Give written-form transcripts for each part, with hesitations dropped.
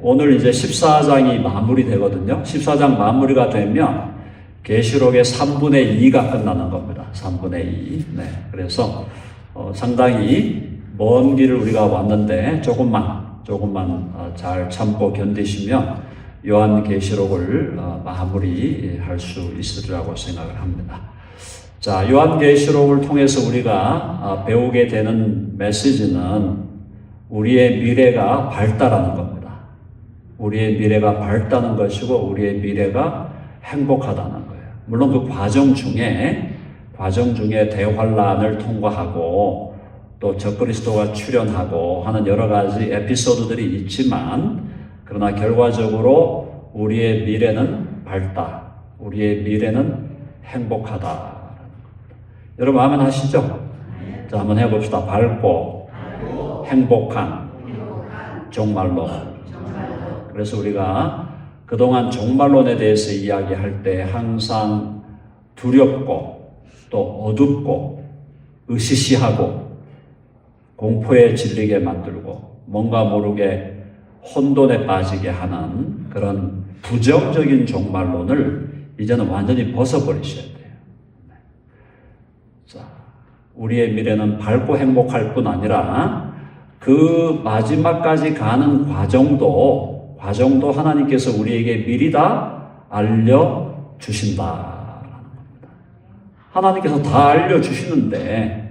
오늘 이제 14장이 마무리되거든요. 14장 마무리가 되면 계시록의 3분의 2가 끝나는 겁니다. 3분의 2. 네. 그래서 상당히 먼 길을 우리가 왔는데 조금만 잘 참고 견디시면 요한계시록을 마무리할 수 있으리라고 생각을 합니다. 자, 요한계시록을 통해서 우리가 배우게 되는 메시지는 우리의 미래가 밝다라는 겁니다. 우리의 미래가 밝다는 것이고 우리의 미래가 행복하다는 거예요. 물론 그 과정 중에 대환란을 통과하고 또 적그리스도가 출현하고 하는 여러 가지 에피소드들이 있지만 그러나 결과적으로 우리의 미래는 밝다. 우리의 미래는 행복하다라는 겁니다. 여러분 아멘 하시죠? 자, 한번 해봅시다. 밝고 행복한 종말론. 그래서 우리가 그동안 종말론에 대해서 이야기할 때 항상 두렵고 또 어둡고 으시시하고 공포에 질리게 만들고 뭔가 모르게 혼돈에 빠지게 하는 그런 부정적인 종말론을 이제는 완전히 벗어버리셔야 돼요. 자, 우리의 미래는 밝고 행복할 뿐 아니라 그 마지막까지 가는 과정도 하나님께서 우리에게 미리 다 알려주신다라는 겁니다. 하나님께서 다 알려주시는데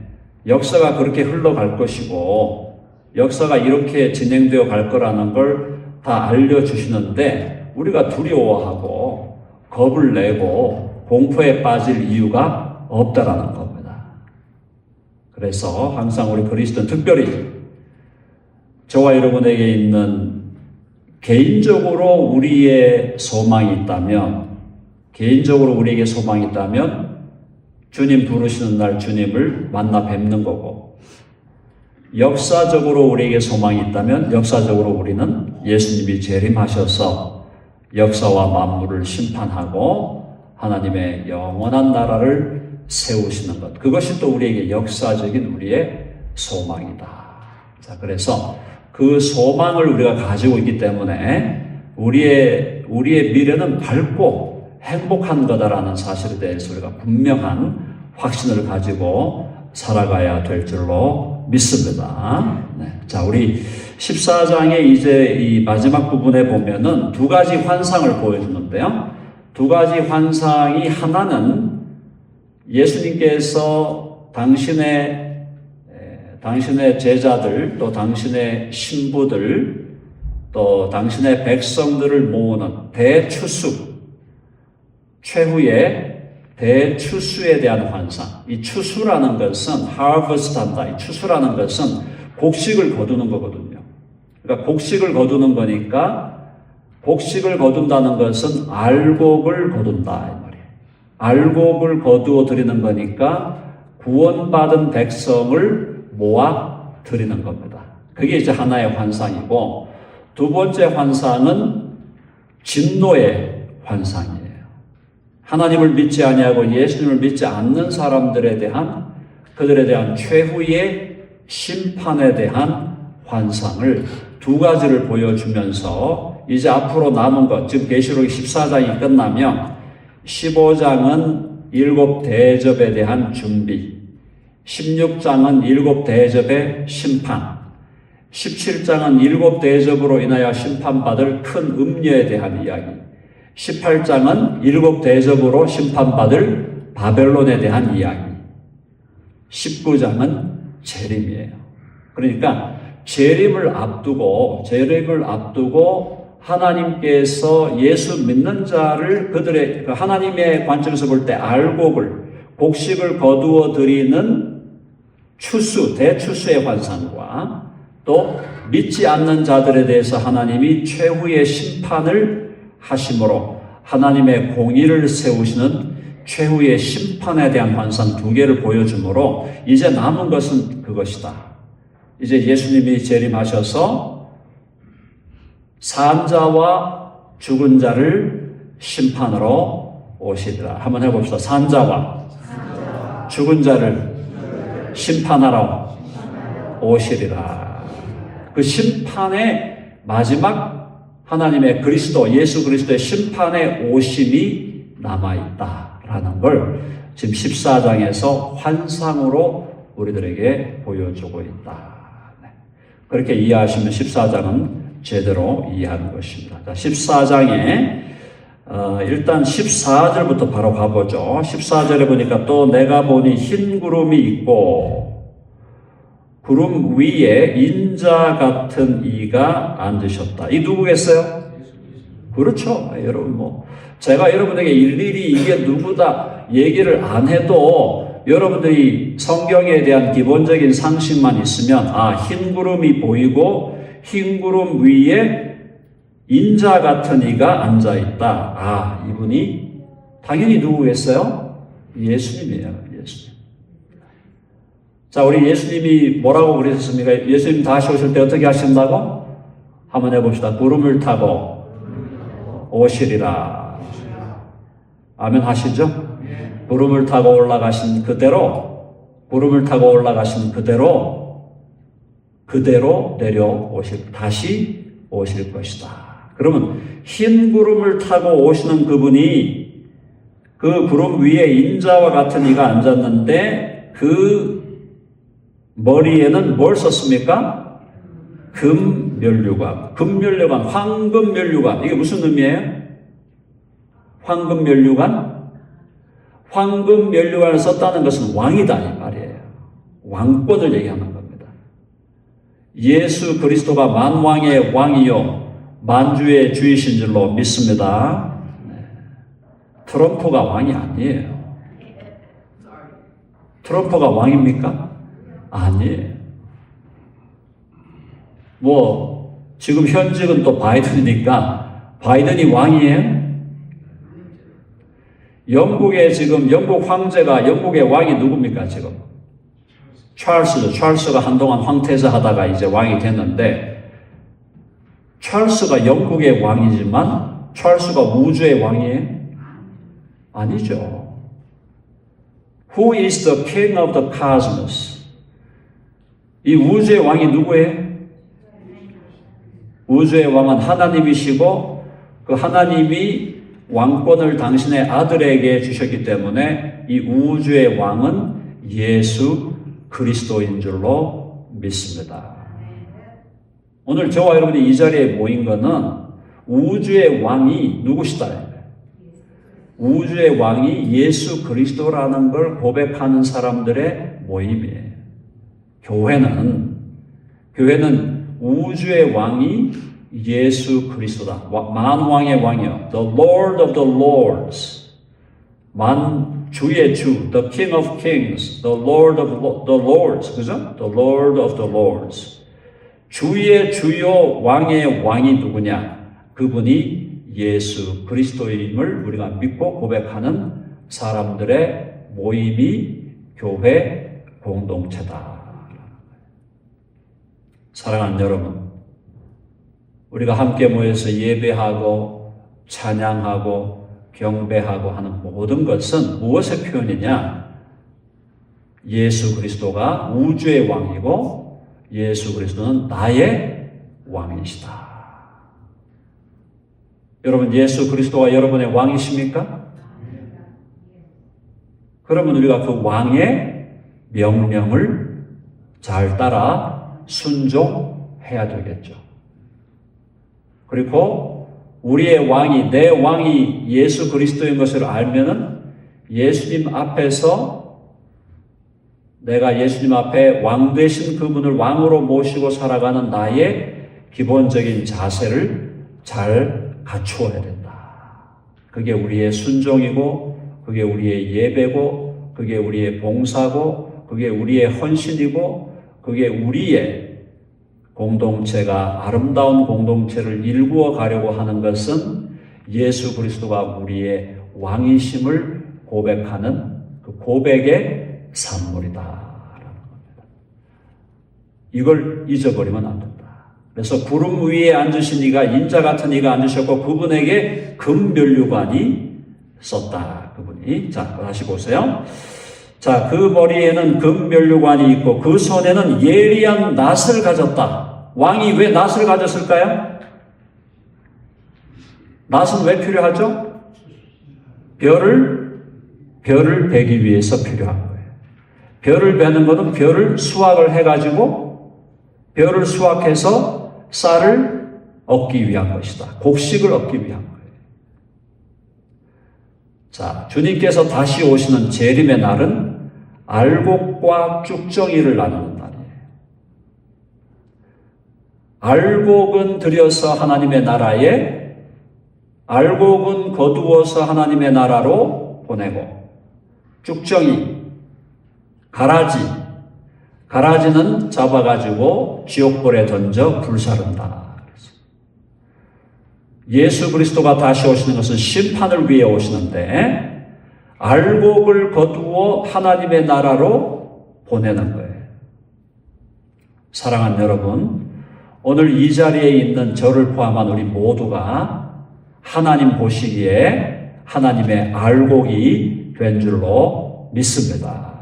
역사가 그렇게 흘러갈 것이고 역사가 이렇게 진행되어 갈 거라는 걸 다 알려주시는데 우리가 두려워하고 겁을 내고 공포에 빠질 이유가 없다라는 겁니다. 그래서 항상 우리 그리스도는 특별히 저와 여러분에게 있는 개인적으로 우리에게 소망이 있다면 주님 부르시는 날 주님을 만나 뵙는 거고 역사적으로 우리에게 소망이 있다면 역사적으로 우리는 예수님이 재림하셔서 역사와 만물을 심판하고 하나님의 영원한 나라를 세우시는 것. 그것이 또 우리에게 역사적인 우리의 소망이다. 자, 그래서 그 소망을 우리가 가지고 있기 때문에 우리의 미래는 밝고 행복한 거다라는 사실에 대해서 우리가 분명한 확신을 가지고 살아가야 될 줄로 믿습니다. 네. 자, 우리 14장의 이제 이 마지막 부분에 보면은 두 가지 환상을 보여주는데요. 두 가지 환상이 하나는 예수님께서 당신의 제자들 또 당신의 신부들 또 당신의 백성들을 모으는 최후의 대추수에 대한 환상. 이 추수라는 것은 harvest한다. 이 추수라는 것은 곡식을 거두는 거거든요. 그러니까 곡식을 거두는 거니까 곡식을 거둔다는 것은 알곡을 거둔다 이 말이에요. 알곡을 거두어 드리는 거니까 구원받은 백성을 모아 드리는 겁니다. 그게 이제 하나의 환상이고 두 번째 환상은 진노의 환상이에요. 하나님을 믿지 아니하고 예수님을 믿지 않는 사람들에 대한 그들에 대한 최후의 심판에 대한 환상을 두 가지를 보여주면서 이제 앞으로 남은 것, 지금 계시록 14장이 끝나면 15장은 7대접에 대한 준비, 16장은 7대접의 심판, 17장은 7대접으로 인하여 심판받을 큰 음녀에 대한 이야기, 18장은 7대접으로 심판받을 바벨론에 대한 이야기, 19장은 재림이에요. 그러니까 재림을 앞두고 하나님께서 예수 믿는 자를 그들의 하나님의 관점에서 볼 때 알곡을 곡식을 거두어 드리는 대추수의 환상과 또 믿지 않는 자들에 대해서 하나님이 최후의 심판을 하심으로 하나님의 공의를 세우시는 최후의 심판에 대한 환상 두 개를 보여주므로 이제 남은 것은 그것이다. 이제 예수님이 재림하셔서 산 자와 죽은 자를 심판으로 오시리라. 한번 해봅시다. 산 자와 죽은 자를 심판하러 오시리라. 그 심판의 마지막 하나님의 그리스도, 예수 그리스도의 심판의 오심이 남아있다라는 걸 지금 14장에서 환상으로 우리들에게 보여주고 있다. 그렇게 이해하시면 14장은 제대로 이해하는 것입니다. 자, 14장에 일단 14절부터 바로 가보죠. 14절에 보니까 또 내가 보니 흰 구름이 있고 구름 위에 인자 같은 이가 앉으셨다. 이 누구겠어요? 그렇죠. 여러분 제가 여러분에게 일일이 이게 누구다 얘기를 안 해도 여러분들이 성경에 대한 기본적인 상식만 있으면 흰 구름이 보이고 흰 구름 위에 인자 같은 이가 앉아있다. 이분이 당연히 누구겠어요? 예수님이에요. 예수님. 자, 우리 예수님이 뭐라고 그러셨습니까? 예수님 다시 오실 때 어떻게 하신다고? 한번 해봅시다. 구름을 타고 오시리라. 아멘 하시죠? 구름을 타고 올라가신 그대로 다시 오실 것이다. 그러면 흰 구름을 타고 오시는 그분이 그 구름 위에 인자와 같은 이가 앉았는데 그 머리에는 뭘 썼습니까? 금면류관, 황금면류관. 이게 무슨 의미예요? 황금면류관을 썼다는 것은 왕이다 이 말이에요. 왕권을 얘기하는 겁니다. 예수 그리스도가 만왕의 왕이요 만주의 주이신 줄로 믿습니다. 트럼프가 왕이 아니에요. 트럼프가 왕입니까? 아니에요. 지금 현직은 또 바이든이니까 바이든이 왕이에요? 영국 황제가 영국의 왕이 누굽니까, 지금? 찰스가 한동안 황태자 하다가 이제 왕이 됐는데, 찰스가 영국의 왕이지만, 찰스가 우주의 왕이에요? 아니죠. Who is the king of the cosmos? 이 우주의 왕이 누구예요? 우주의 왕은 하나님이시고, 그 하나님이 왕권을 당신의 아들에게 주셨기 때문에 이 우주의 왕은 예수 그리스도인 줄로 믿습니다. 오늘 저와 여러분이 이 자리에 모인 것은 우주의 왕이 누구시다? 우주의 왕이 예수 그리스도라는 걸 고백하는 사람들의 모임이에요. 교회는 우주의 왕이 예수 그리스도다. 만왕의 왕이요. The Lord of the Lords. 주의 주. The King of Kings. The Lord of the Lords. 그죠? The Lord of the Lords. 주의 주요 왕의 왕이 누구냐? 그분이 예수 그리스도임을 우리가 믿고 고백하는 사람들의 모임이 교회 공동체다. 사랑하는 여러분, 우리가 함께 모여서 예배하고 찬양하고 경배하고 하는 모든 것은 무엇의 표현이냐? 예수 그리스도가 우주의 왕이고 예수 그리스도는 나의 왕이시다. 여러분, 예수 그리스도가 여러분의 왕이십니까? 그러면 우리가 그 왕의 명령을 잘 따라 순종해야 되겠죠. 그리고 우리의 왕이, 내 왕이 예수 그리스도인 것을 알면은 예수님 앞에서 내가 예수님 앞에 왕 되신 그분을 왕으로 모시고 살아가는 나의 기본적인 자세를 잘 갖추어야 된다. 그게 우리의 순종이고, 그게 우리의 예배고, 그게 우리의 봉사고, 그게 우리의 헌신이고, 그게 우리의 공동체가 아름다운 공동체를 일구어 가려고 하는 것은 예수 그리스도가 우리의 왕이심을 고백하는 그 고백의 산물이다라는 겁니다. 이걸 잊어버리면 안 된다. 그래서 구름 위에 앉으신 이가 인자 같은 이가 앉으셨고 그분에게 금면류관이 썼다. 그분이. 자, 다시 보세요. 자, 그 머리에는 금면류관이 있고 그 손에는 예리한 낫을 가졌다. 왕이 왜 낫을 가졌을까요? 낫은 왜 필요하죠? 별을 베기 위해서 필요한 거예요. 별을 베는 것은 별을 수확을 해가지고 별을 수확해서 쌀을 얻기 위한 것이다. 곡식을 얻기 위한 거예요. 자, 주님께서 다시 오시는 재림의 날은 알곡과 쭉정이를 나누는 날이에요. 알곡은 들여서 하나님의 나라에, 알곡은 거두어서 하나님의 나라로 보내고, 쭉정이, 가라지는 잡아가지고 지옥불에 던져 불사른다. 예수 그리스도가 다시 오시는 것은 심판을 위해 오시는데 알곡을 거두어 하나님의 나라로 보내는 거예요. 사랑하는 여러분, 오늘 이 자리에 있는 저를 포함한 우리 모두가 하나님 보시기에 하나님의 알곡이 된 줄로 믿습니다.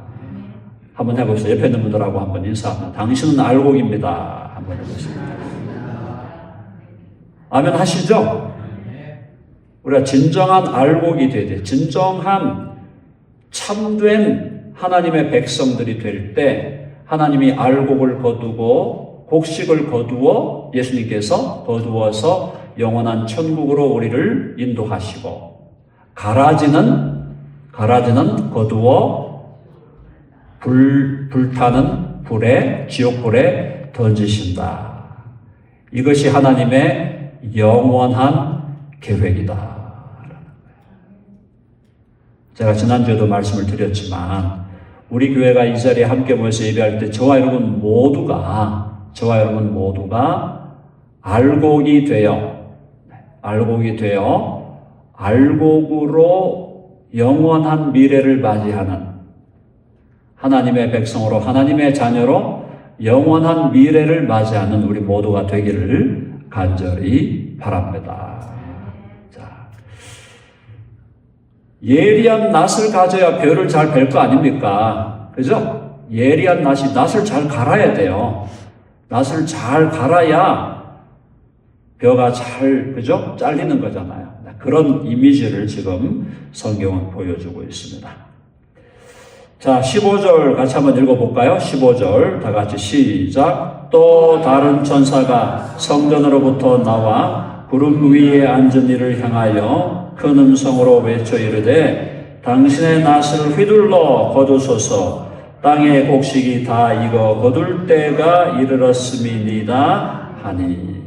한번 해봅시다. 옆에 있는 분들하고 한번 인사합니다. 당신은 알곡입니다. 한번 해보십니다. 아멘 하시죠? 우리가 진정한 알곡이 돼야 돼. 진정한 참된 하나님의 백성들이 될 때 하나님이 알곡을 거두고 곡식을 거두어 예수님께서 거두어서 영원한 천국으로 우리를 인도하시고 가라지는 거두어 불타는 불에 지옥불에 던지신다. 이것이 하나님의 영원한 계획이다. 제가 지난주에도 말씀을 드렸지만 우리 교회가 이 자리에 함께 모여서 예배할 때 저와 여러분 모두가 알곡이 되어 알곡으로 영원한 미래를 맞이하는 하나님의 백성으로 하나님의 자녀로 영원한 미래를 맞이하는 우리 모두가 되기를 간절히 바랍니다. 자, 예리한 낫을 가져야 별을 잘 벨 거 아닙니까? 그죠? 예리한 낫을 잘 갈아야 돼요. 낫을 잘 갈아야 벼가 그죠? 잘리는 거잖아요. 그런 이미지를 지금 성경은 보여주고 있습니다. 자, 15절 같이 한번 읽어볼까요? 15절 다 같이 시작. 또 다른 천사가 성전으로부터 나와 구름 위에 앉은 이를 향하여 큰 음성으로 외쳐 이르되 당신의 낫을 휘둘러 거두소서. 땅의 곡식이 다 익어 거둘 때가 이르렀음이니이다 하니.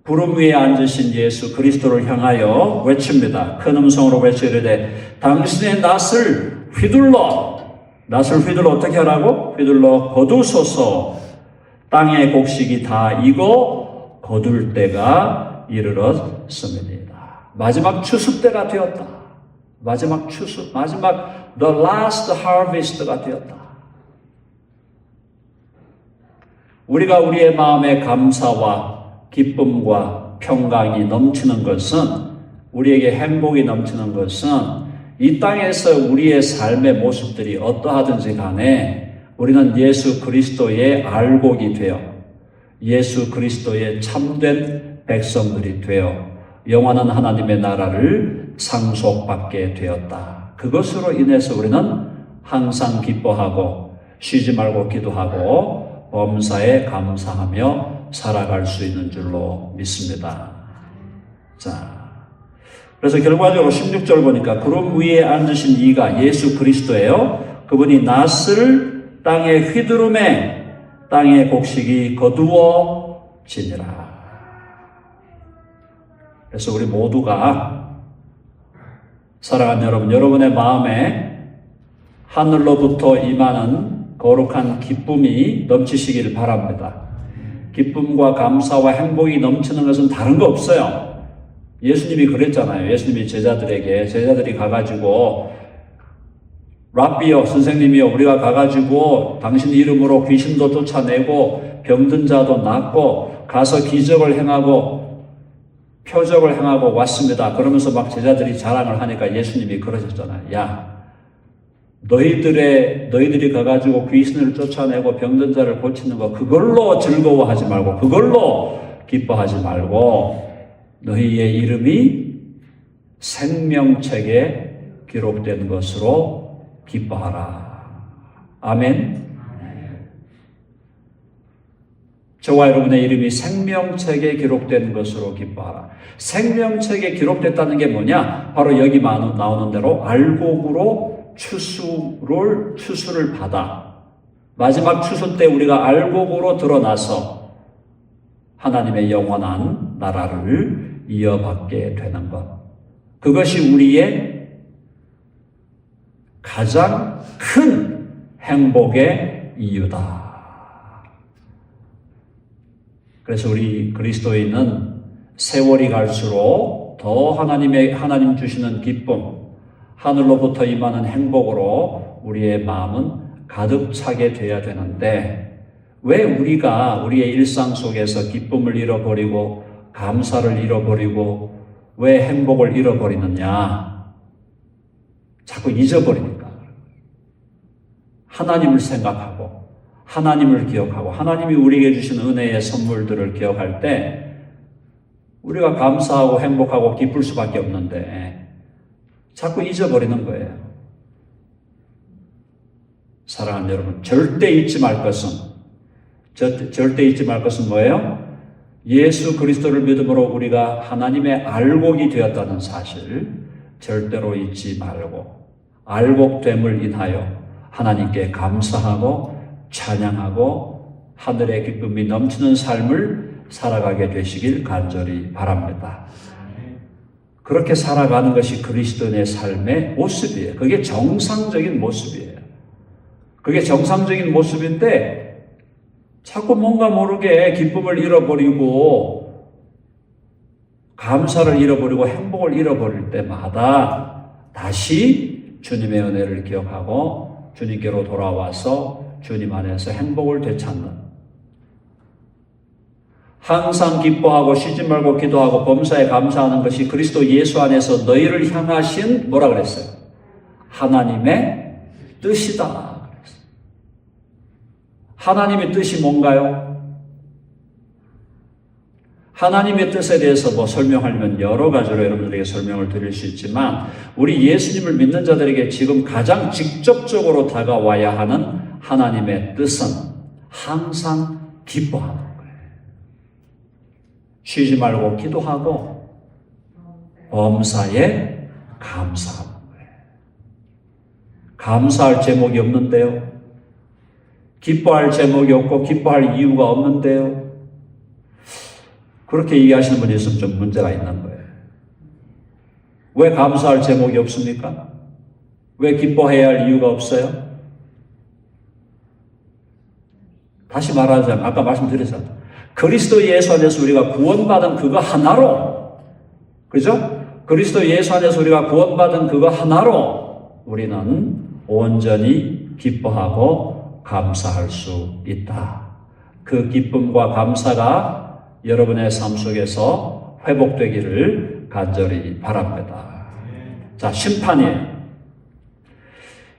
구름 위에 앉으신 예수 그리스도를 향하여 외칩니다. 큰 음성으로 외쳐 이르되 당신의 낫을 휘둘러 어떻게 하라고? 휘둘러 거두소서. 땅의 곡식이 다 익어 거둘 때가 이르렀음이니이다. 마지막 추수 때가 되었다. 마지막 the last harvest가 되었다. 우리가 우리의 마음에 감사와 기쁨과 평강이 넘치는 것은, 우리에게 행복이 넘치는 것은 이 땅에서 우리의 삶의 모습들이 어떠하든지 간에 우리는 예수 그리스도의 알곡이 되어 예수 그리스도의 참된 백성들이 되어 영원한 하나님의 나라를 상속받게 되었다. 그것으로 인해서 우리는 항상 기뻐하고 쉬지 말고 기도하고 범사에 감사하며 살아갈 수 있는 줄로 믿습니다. 자, 그래서 결과적으로 16절 보니까 구름 위에 앉으신 이가 예수 그리스도예요. 그분이 낫을 땅에 휘두르매 땅의 곡식이 거두어지니라. 그래서 우리 모두가 사랑하는 여러분, 여러분의 마음에 하늘로부터 임하는 거룩한 기쁨이 넘치시기를 바랍니다. 기쁨과 감사와 행복이 넘치는 것은 다른 거 없어요. 예수님이 그랬잖아요. 예수님이 제자들이 가가지고 랍비여, 선생님이여, 우리가 가가지고 당신 이름으로 귀신도 쫓아내고 병든 자도 낫고 가서 기적을 행하고 표적을 행하고 왔습니다. 그러면서 막 제자들이 자랑을 하니까 예수님이 그러셨잖아요. 야, 너희들이 가가지고 귀신을 쫓아내고 병든 자를 고치는 거 그걸로 즐거워하지 말고 그걸로 기뻐하지 말고 너희의 이름이 생명책에 기록된 것으로 기뻐하라. 아멘. 저와 여러분의 이름이 생명책에 기록된 것으로 기뻐하라. 생명책에 기록됐다는 게 뭐냐? 바로 여기 나오는 대로 알곡으로 추수를 받아 마지막 추수 때 우리가 알곡으로 드러나서 하나님의 영원한 나라를 이어받게 되는 것. 그것이 우리의 가장 큰 행복의 이유다. 그래서 우리 그리스도인은 세월이 갈수록 더 하나님 주시는 기쁨, 하늘로부터 임하는 행복으로 우리의 마음은 가득 차게 돼야 되는데 왜 우리가 우리의 일상 속에서 기쁨을 잃어버리고 감사를 잃어버리고 왜 행복을 잃어버리느냐? 자꾸 잊어버리니까. 하나님을 생각하고 하나님을 기억하고 하나님이 우리에게 주신 은혜의 선물들을 기억할 때 우리가 감사하고 행복하고 기쁠 수밖에 없는데 자꾸 잊어버리는 거예요. 사랑하는 여러분, 절대 잊지 말 것은 뭐예요? 예수 그리스도를 믿음으로 우리가 하나님의 알곡이 되었다는 사실 절대로 잊지 말고 알곡됨을 인하여 하나님께 감사하고 찬양하고 하늘의 기쁨이 넘치는 삶을 살아가게 되시길 간절히 바랍니다. 그렇게 살아가는 것이 그리스도인의 삶의 모습이에요. 그게 정상적인 모습이에요. 그게 정상적인 모습인데 자꾸 뭔가 모르게 기쁨을 잃어버리고 감사를 잃어버리고 행복을 잃어버릴 때마다 다시 주님의 은혜를 기억하고 주님께로 돌아와서 주님 안에서 행복을 되찾는, 항상 기뻐하고 쉬지 말고 기도하고 범사에 감사하는 것이 그리스도 예수 안에서 너희를 향하신 뭐라 그랬어요? 하나님의 뜻이다 그랬어요. 하나님의 뜻이 뭔가요? 하나님의 뜻에 대해서 설명하려면 여러 가지로 여러분들에게 설명을 드릴 수 있지만 우리 예수님을 믿는 자들에게 지금 가장 직접적으로 다가와야 하는 하나님의 뜻은 항상 기뻐하는 거예요. 쉬지 말고 기도하고 범사에 감사하는 거예요. 감사할 제목이 없는데요. 기뻐할 제목이 없고 기뻐할 이유가 없는데요. 그렇게 얘기하시는 분이 있으면 좀 문제가 있는 거예요. 왜 감사할 제목이 없습니까? 왜 기뻐해야 할 이유가 없어요? 다시 말하자면 아까 말씀드렸잖아요. 그리스도 예수 안에서 우리가 구원받은 그거 하나로, 그죠? 그리스도 예수 안에서 우리가 구원받은 그거 하나로 우리는 온전히 기뻐하고 감사할 수 있다. 그 기쁨과 감사가 여러분의 삶 속에서 회복되기를 간절히 바랍니다. 자, 심판이에요.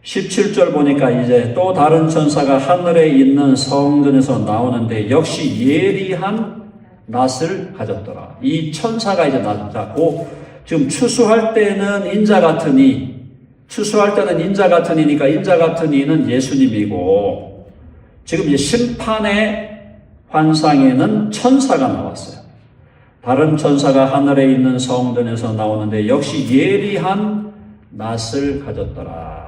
17절 보니까 이제 또 다른 천사가 하늘에 있는 성전에서 나오는데 역시 예리한 낫을 가졌더라. 이 천사가 이제 지금 추수할 때는 인자 같은 이, 추수할 때는 인자 같은 이니까 인자 같은 이는 예수님이고 지금 이제 심판의 환상에는 천사가 나왔어요. 다른 천사가 하늘에 있는 성전에서 나오는데 역시 예리한 낫을 가졌더라.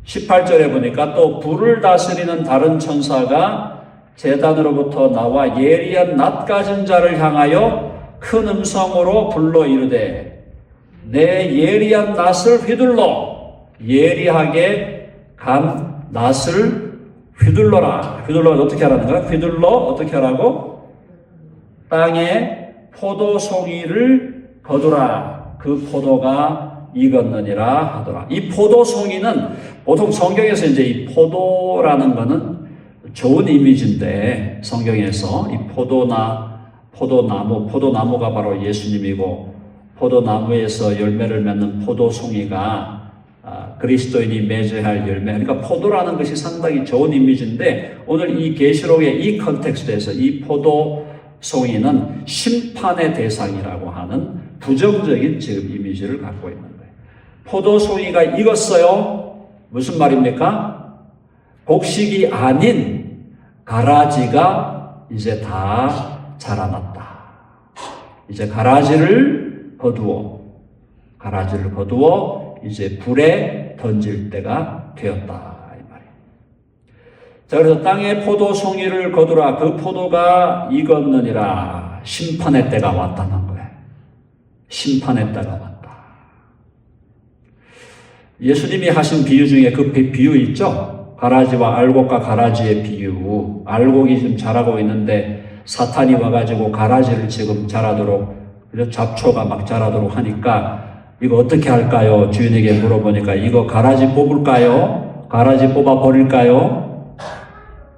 18절에 보니까 또 불을 다스리는 다른 천사가 제단으로부터 나와 예리한 낫 가진 자를 향하여 큰 음성으로 불러 이르되 내 예리한 낫을 휘둘러 예리하게 간 낫을 휘둘러라. 휘둘러 어떻게 하라는 거야? 휘둘러 어떻게 하라고? 땅에 포도송이를 거두라. 그 포도가 익었느니라 하더라. 이 포도송이는 보통 성경에서 이제 이 포도라는 거는 좋은 이미지인데 성경에서 이 포도나무가 바로 예수님이고 포도나무에서 열매를 맺는 포도송이가 그리스도인이 맺어야 할 열매. 그러니까 포도라는 것이 상당히 좋은 이미지인데 오늘 이 계시록의 이 컨텍스트에서 이 포도 송이는 심판의 대상이라고 하는 부정적인 지금 이미지를 갖고 있는 거예요. 포도송이가 익었어요. 무슨 말입니까? 곡식이 아닌 가라지가 이제 다 자라났다. 이제 가라지를 거두어 이제 불에 던질 때가 되었다. 자, 그래서 땅에 포도송이를 거두라. 그 포도가 익었느니라. 심판의 때가 왔다는 거예요. 심판의 때가 왔다. 예수님이 하신 비유 중에 그 비유 있죠? 가라지와 알곡과 가라지의 비유. 알곡이 지금 자라고 있는데 사탄이 와가지고 가라지를 지금 자라도록, 잡초가 막 자라도록 하니까 이거 어떻게 할까요? 주인에게 물어보니까 이거 가라지 뽑을까요? 가라지 뽑아 버릴까요?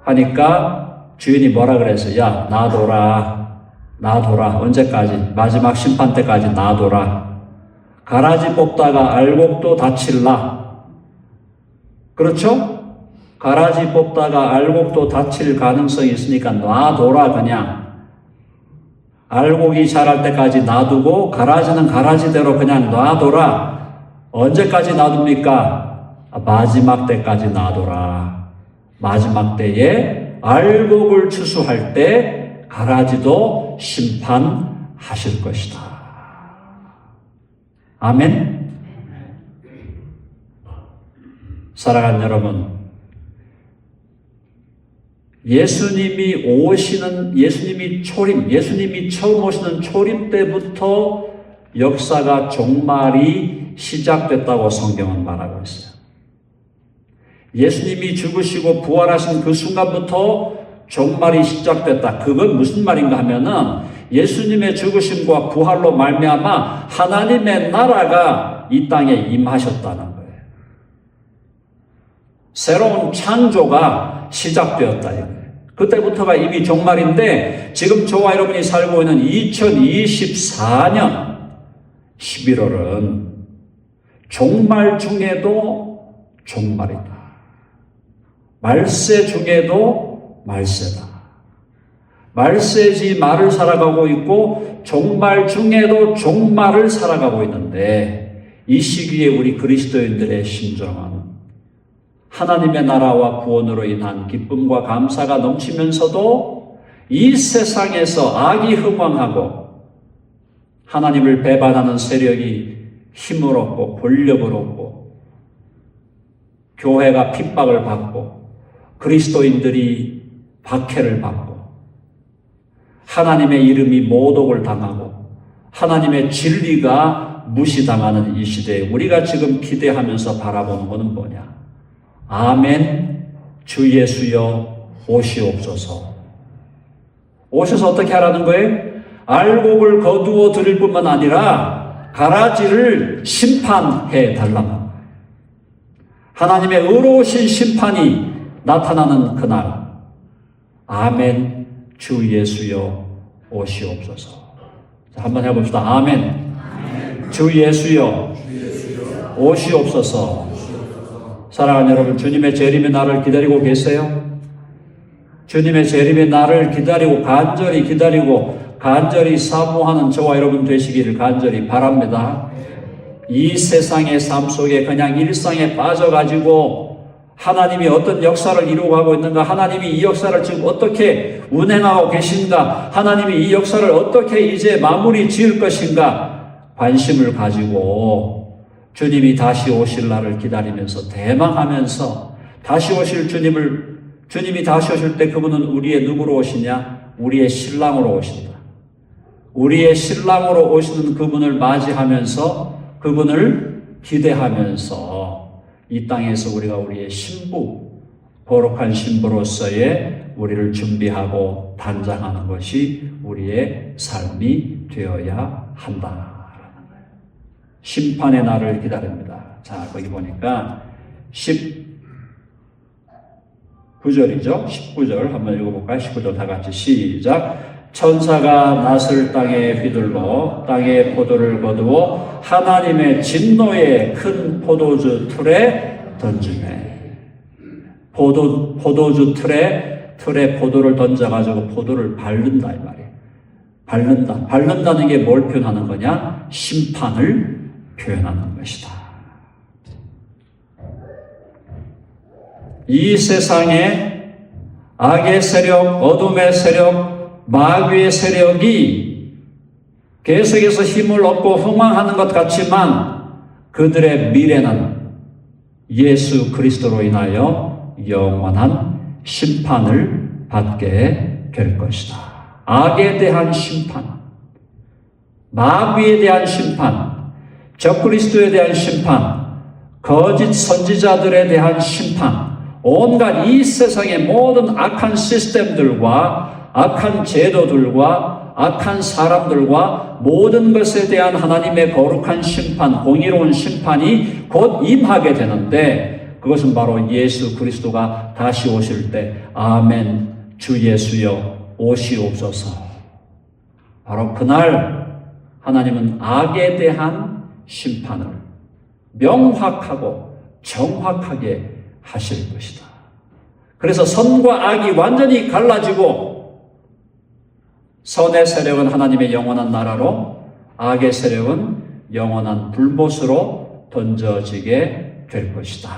하니까 주인이 뭐라 그랬어요? 야, 놔둬라. 언제까지? 마지막 심판 때까지 놔둬라. 가라지 뽑다가 알곡도 다칠라. 그렇죠? 가라지 뽑다가 알곡도 다칠 가능성이 있으니까 놔둬라 그냥. 알곡이 자랄 때까지 놔두고 가라지는 가라지대로 그냥 놔둬라. 언제까지 놔둡니까? 마지막 때까지 놔둬라. 마지막 때에 알곡을 추수할 때 가라지도 심판하실 것이다. 아멘. 사랑하는 여러분, 예수님이 처음 오시는 초림 때부터 역사가 종말이 시작됐다고 성경은 말하고 있어요. 예수님이 죽으시고 부활하신 그 순간부터 종말이 시작됐다. 그건 무슨 말인가 하면은 예수님의 죽으심과 부활로 말미암아 하나님의 나라가 이 땅에 임하셨다는 거예요. 새로운 창조가 시작되었다 이거예요. 그때부터가 이미 종말인데 지금 저와 여러분이 살고 있는 2024년 11월은 종말 중에도 종말이다. 말세 중에도 말세다. 말세지 말을 살아가고 있고 종말 중에도 종말을 살아가고 있는데 이 시기에 우리 그리스도인들의 심정은 하나님의 나라와 구원으로 인한 기쁨과 감사가 넘치면서도 이 세상에서 악이 흥왕하고 하나님을 배반하는 세력이 힘을 얻고 권력을 얻고 교회가 핍박을 받고 그리스도인들이 박해를 받고 하나님의 이름이 모독을 당하고 하나님의 진리가 무시당하는 이 시대에 우리가 지금 기대하면서 바라보는 것은 뭐냐? 아멘, 주 예수여 오시옵소서. 오셔서 어떻게 하라는 거예요? 알곡을 거두어 드릴 뿐만 아니라 가라지를 심판해 달라. 하나님의 의로우신 심판이 나타나는 그날, 아멘, 주 예수여 오시옵소서. 자, 한번 해봅시다. 아멘. 주 예수여 오시옵소서. 사랑하는 여러분, 주님의 재림의 날을 기다리고 계세요? 주님의 재림의 날을 기다리고 간절히 사모하는 저와 여러분 되시기를 간절히 바랍니다. 이 세상의 삶 속에 그냥 일상에 빠져가지고 하나님이 어떤 역사를 이루어가고 있는가, 하나님이 이 역사를 지금 어떻게 운행하고 계신가, 하나님이 이 역사를 어떻게 이제 마무리 지을 것인가 관심을 가지고 주님이 다시 오실 날을 기다리면서 대망하면서 다시 오실 주님이 다시 오실 때 그분은 우리의 누구로 오시냐? 우리의 신랑으로 오신다. 우리의 신랑으로 오시는 그분을 맞이하면서 그분을 기대하면서 이 땅에서 우리가 우리의 신부, 거룩한 신부로서의 우리를 준비하고 단장하는 것이 우리의 삶이 되어야 한다. 심판의 날을 기다립니다. 자, 거기 보니까 19절이죠. 19절 한번 읽어볼까요? 19절 다 같이 시작. 천사가 낫을 땅에 휘둘러 땅에 포도를 거두어 하나님의 진노의 큰 포도주 틀에 던지네. 포도주 틀에 포도를 던져가지고 포도를 바른다 이 말이에요. 밟는다. 밟는다는 게 뭘 표현하는 거냐? 심판을 표현하는 것이다. 이 세상에 악의 세력, 어둠의 세력, 마귀의 세력이 계속해서 힘을 얻고 흥황하는 것 같지만 그들의 미래는 예수 그리스도로 인하여 영원한 심판을 받게 될 것이다. 악에 대한 심판, 마귀에 대한 심판, 적그리스도에 대한 심판, 거짓 선지자들에 대한 심판, 온갖 이 세상의 모든 악한 시스템들과 악한 제도들과 악한 사람들과 모든 것에 대한 하나님의 거룩한 심판, 공의로운 심판이 곧 임하게 되는데 그것은 바로 예수 그리스도가 다시 오실 때 아멘 주 예수여 오시옵소서. 바로 그날 하나님은 악에 대한 심판을 명확하고 정확하게 하실 것이다. 그래서 선과 악이 완전히 갈라지고 선의 세력은 하나님의 영원한 나라로 악의 세력은 영원한 불못으로 던져지게 될 것이다.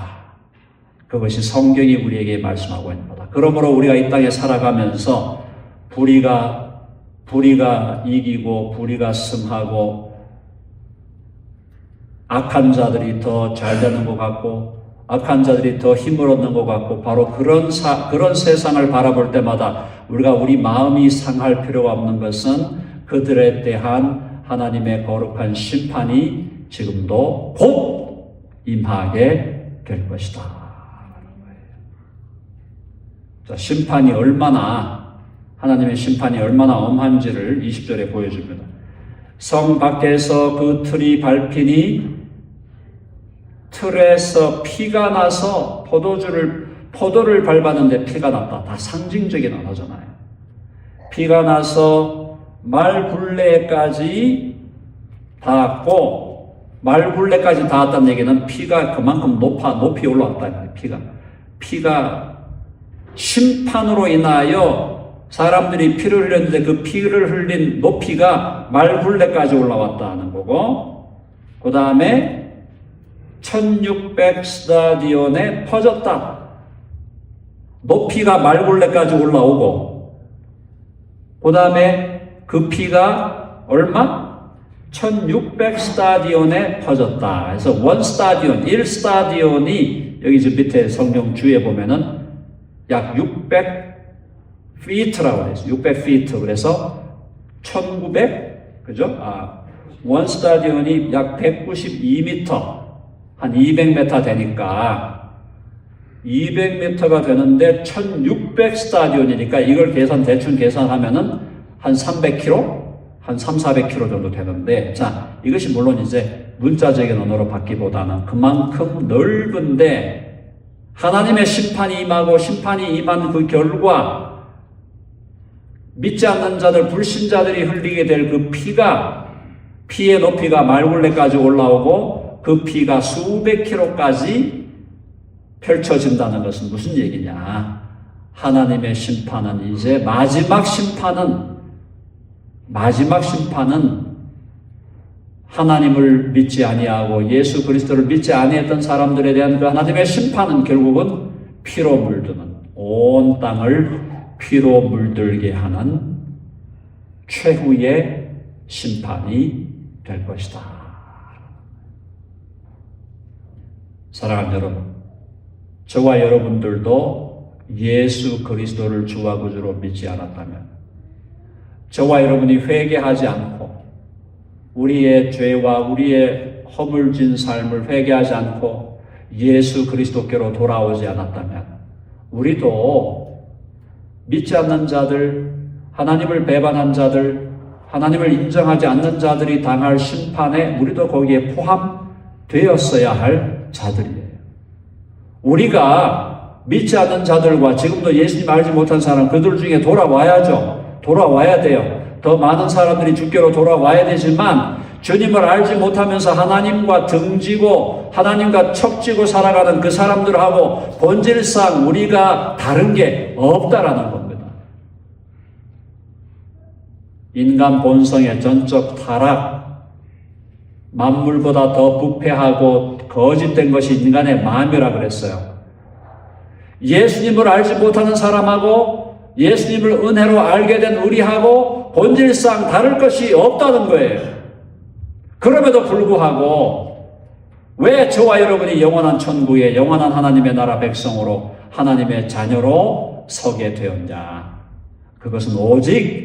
그것이 성경이 우리에게 말씀하고 있는 거다. 그러므로 우리가 이 땅에 살아가면서 불의가 이기고 불의가 승하고 악한 자들이 더 잘 되는 것 같고 악한 자들이 더 힘을 얻는 것 같고 바로 그런 세상을 바라볼 때마다 우리가 우리 마음이 상할 필요가 없는 것은 그들에 대한 하나님의 거룩한 심판이 지금도 곧 임하게 될 것이다. 자, 하나님의 심판이 얼마나 엄한지를 20절에 보여줍니다. 성 밖에서 그 틀이 밟히니 틀에서 피가 나서 포도를 밟았는데 피가 났다. 다 상징적인 언어잖아요. 피가 나서 말굴레까지 닿았고 말굴레까지 닿았다는 얘기는 피가 그만큼 높이 올라왔다. 피가 심판으로 인하여 사람들이 피를 흘렸는데 그 피를 흘린 높이가 말굴레까지 올라왔다는 거고 그 다음에 1600 스타디온에 퍼졌다. 높이가 말굴레까지 올라오고 그 다음에 그 피가 얼마? 1600 스타디온에 퍼졌다. 그래서 1 스타디온이 여기 저 밑에 성경 주에 보면은 약 600피트라고 해서 600피트 그래서 1900 그죠? 1 스타디온이 약 192m 한 200m 되니까 200m가 되는데 1600 스타디온이니까 이걸 대충 계산하면은 한 300km? 한 300-400km 정도 되는데 자, 이것이 물론 이제 문자적인 언어로 받기보다는 그만큼 넓은데 하나님의 심판이 임하고 심판이 임한 그 결과 믿지 않는 자들, 불신자들이 흘리게 될 그 피의 높이가 말굴레까지 올라오고 그 피가 수백 킬로까지 펼쳐진다는 것은 무슨 얘기냐? 하나님의 심판은 이제 마지막 심판은 하나님을 믿지 아니하고 예수 그리스도를 믿지 아니했던 사람들에 대한 그 하나님의 심판은 결국은 피로 물드는 온 땅을 피로 물들게 하는 최후의 심판이 될 것이다. 사랑하는 여러분, 저와 여러분들도 예수 그리스도를 주와 구주로 믿지 않았다면 저와 여러분이 회개하지 않고 우리의 죄와 우리의 허물진 삶을 회개하지 않고 예수 그리스도께로 돌아오지 않았다면 우리도 믿지 않는 자들, 하나님을 배반한 자들, 하나님을 인정하지 않는 자들이 당할 심판에 우리도 거기에 포함되었어야 할 자들이에요. 우리가 믿지 않는 자들과 지금도 예수님 알지 못한 사람 그들 중에 돌아와야죠. 돌아와야 돼요. 더 많은 사람들이 주께로 돌아와야 되지만 주님을 알지 못하면서 하나님과 등지고 하나님과 척지고 살아가는 그 사람들하고 본질상 우리가 다른 게 없다라는 겁니다. 인간 본성의 전적 타락, 만물보다 더 부패하고 거짓된 것이 인간의 마음이라 그랬어요. 예수님을 알지 못하는 사람하고 예수님을 은혜로 알게 된 우리하고 본질상 다를 것이 없다는 거예요. 그럼에도 불구하고 왜 저와 여러분이 영원한 천국에 영원한 하나님의 나라 백성으로 하나님의 자녀로 서게 되었냐? 그것은 오직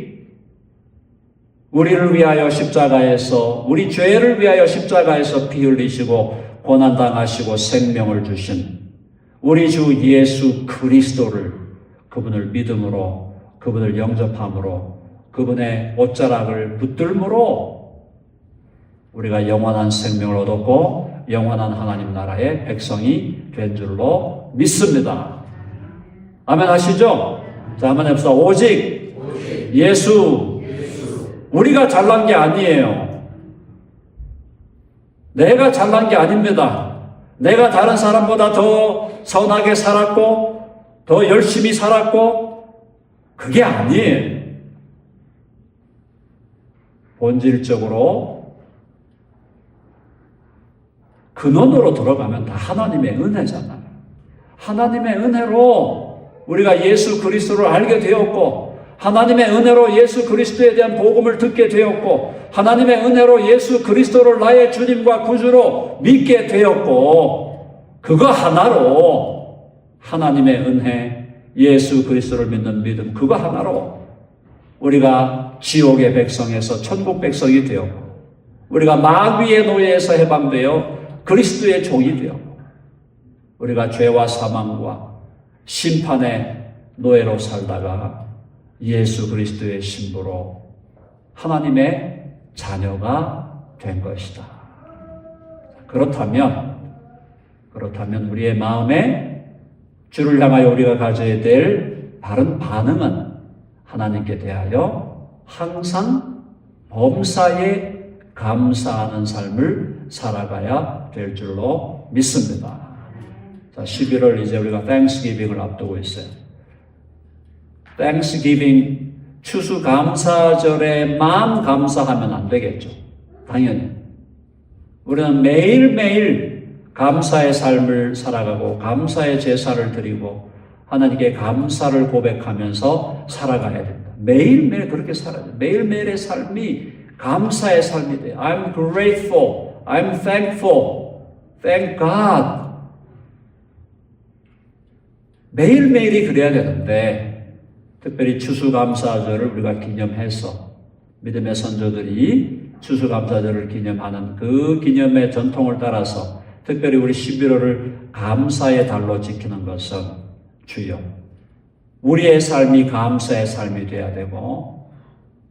우리를 위하여 십자가에서, 우리 죄를 위하여 십자가에서 피 흘리시고 고난당하시고 생명을 주신 우리 주 예수 그리스도를, 그분을 믿음으로, 그분을 영접함으로, 그분의 옷자락을 붙들므로 우리가 영원한 생명을 얻었고 영원한 하나님 나라의 백성이 된 줄로 믿습니다. 아멘 하시죠? 자, 한번 해봅시다. 오직 예수. 우리가 잘난 게 아니에요. 내가 잘난 게 아닙니다. 내가 다른 사람보다 더 선하게 살았고 더 열심히 살았고 그게 아니에요. 본질적으로 근원으로 들어가면 다 하나님의 은혜잖아요. 하나님의 은혜로 우리가 예수 그리스도를 알게 되었고, 하나님의 은혜로 예수 그리스도에 대한 복음을 듣게 되었고, 하나님의 은혜로 예수 그리스도를 나의 주님과 구주로 믿게 되었고, 그거 하나로 하나님의 은혜, 예수 그리스도를 믿는 믿음, 그거 하나로 우리가 지옥의 백성에서 천국 백성이 되었고, 우리가 마귀의 노예에서 해방되어 그리스도의 종이 되었고, 우리가 죄와 사망과 심판의 노예로 살다가 예수 그리스도의 신부로 하나님의 자녀가 된 것이다. 그렇다면 우리의 마음에 주를 향하여 우리가 가져야 될 바른 반응은 하나님께 대하여 항상 범사에 감사하는 삶을 살아가야 될 줄로 믿습니다. 자, 11월 이제 우리가 Thanksgiving을 앞두고 있어요. Thanksgiving, 추수감사절에만 감사하면 안 되겠죠. 당연히. 우리는 매일매일 감사의 삶을 살아가고 감사의 제사를 드리고 하나님께 감사를 고백하면서 살아가야 됩니다. 매일매일 그렇게 살아야 돼요. 매일매일의 삶이 감사의 삶이 돼요. I'm grateful. I'm thankful. Thank God. 매일매일이 그래야 되는데, 특별히 추수감사절을 우리가 기념해서 믿음의 선조들이 추수감사절을 기념하는 그 기념의 전통을 따라서 특별히 우리 11월을 감사의 달로 지키는 것은 주여, 우리의 삶이 감사의 삶이 되어야 되고,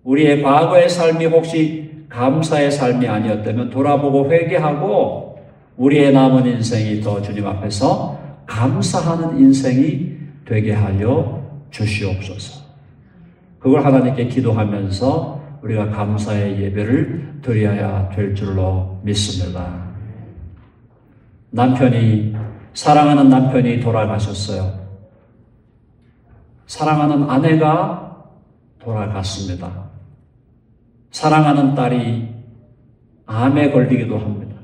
우리의 과거의 삶이 혹시 감사의 삶이 아니었다면 돌아보고 회개하고 우리의 남은 인생이 더 주님 앞에서 감사하는 인생이 되게 하여 주시옵소서. 그걸 하나님께 기도하면서 우리가 감사의 예배를 드려야 될 줄로 믿습니다. 사랑하는 남편이 돌아가셨어요. 사랑하는 아내가 돌아갔습니다. 사랑하는 딸이 암에 걸리기도 합니다.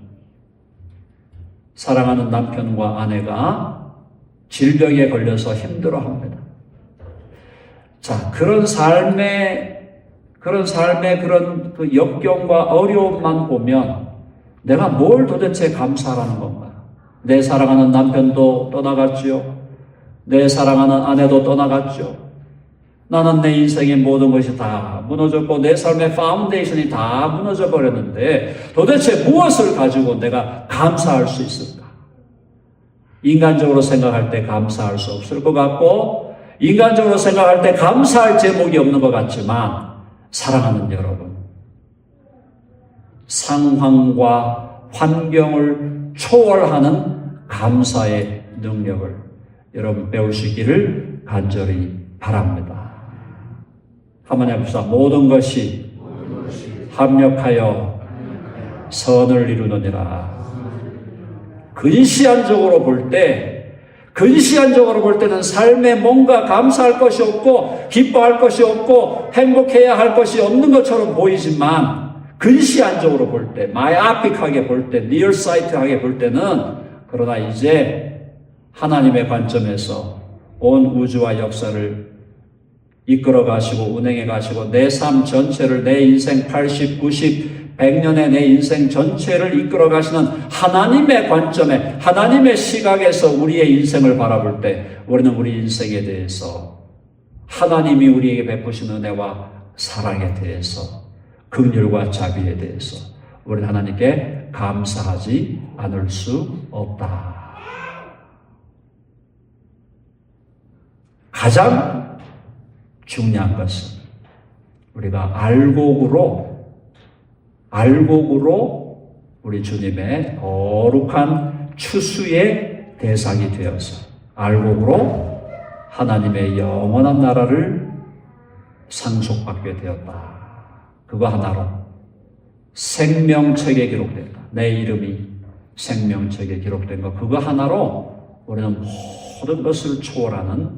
사랑하는 남편과 아내가 질병에 걸려서 힘들어합니다. 자, 그런 삶의 그런 그 역경과 어려움만 보면 내가 뭘 도대체 감사하라는 건가? 내 사랑하는 남편도 떠나갔지요. 내 사랑하는 아내도 떠나갔죠. 나는 내 인생의 모든 것이 다 무너졌고 내 삶의 파운데이션이 다 무너져 버렸는데 도대체 무엇을 가지고 내가 감사할 수 있을까? 인간적으로 생각할 때 감사할 수 없을 것 같고, 인간적으로 생각할 때 감사할 제목이 없는 것 같지만, 사랑하는 여러분, 상황과 환경을 초월하는 감사의 능력을 여러분 배우시기를 간절히 바랍니다. 한번 해봅시다. 모든 것이 합력하여 선을 이루느니라. 근시안적으로 볼 때 근시안적으로 볼 때는 삶에 뭔가 감사할 것이 없고 기뻐할 것이 없고 행복해야 할 것이 없는 것처럼 보이지만 근시안적으로 볼 때, 마이아픽하게 볼 때, 니얼사이트하게 볼 때는 그러나 이제 하나님의 관점에서 온 우주와 역사를 이끌어 가시고 운행해 가시고 내 삶 전체를 내 인생 80, 90, 100년의 내 인생 전체를 이끌어 가시는 하나님의 관점에 하나님의 시각에서 우리의 인생을 바라볼 때 우리는 우리 인생에 대해서 하나님이 우리에게 베푸신 은혜와 사랑에 대해서 긍휼과 자비에 대해서 우리는 하나님께 감사하지 않을 수 없다. 가장 중요한 것은 우리가 알곡으로 우리 주님의 거룩한 추수의 대상이 되어서 알곡으로 하나님의 영원한 나라를 상속받게 되었다. 그거 하나로 생명책에 기록된다. 내 이름이 생명책에 기록된 것 그거 하나로 우리는 모든 것을 초월하는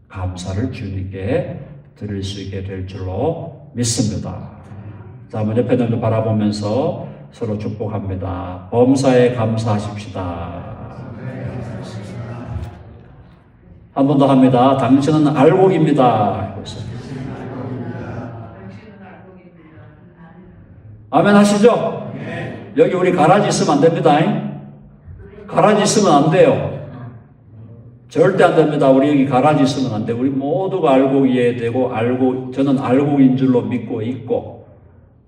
감사를 주님께 드릴 수 있게 될 줄로 믿습니다. 자, 한번 옆에 놈도 바라보면서 서로 축복합니다. 범사에 감사하십시다. 한 번 더 합니다. 당신은 알곡입니다. 아멘 하시죠? 여기 우리 가라지 있으면 안 됩니다. 가라지 있으면 안 돼요. 절대 안 됩니다. 우리 여기 가라지 있으면 안 돼요. 우리 모두가 알곡이어야 되고, 저는 알곡인 줄로 믿고 있고,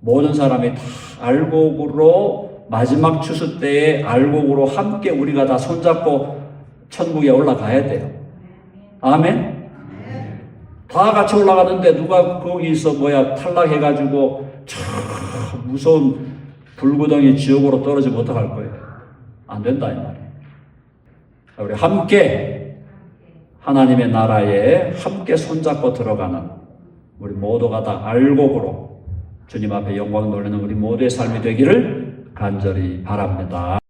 모든 사람이 다 알곡으로, 마지막 추수 때에 알곡으로 함께 우리가 다 손잡고 천국에 올라가야 돼요. 아멘? 다 같이 올라가는데 누가 거기서 탈락해가지고 참 무서운 불구덩이 지옥으로 떨어지면 어떡할 거예요? 안 된다 이 말이에요. 우리 함께 하나님의 나라에 함께 손잡고 들어가는 우리 모두가 다 알곡으로 주님 앞에 영광 돌리는 우리 모두의 삶이 되기를 간절히 바랍니다.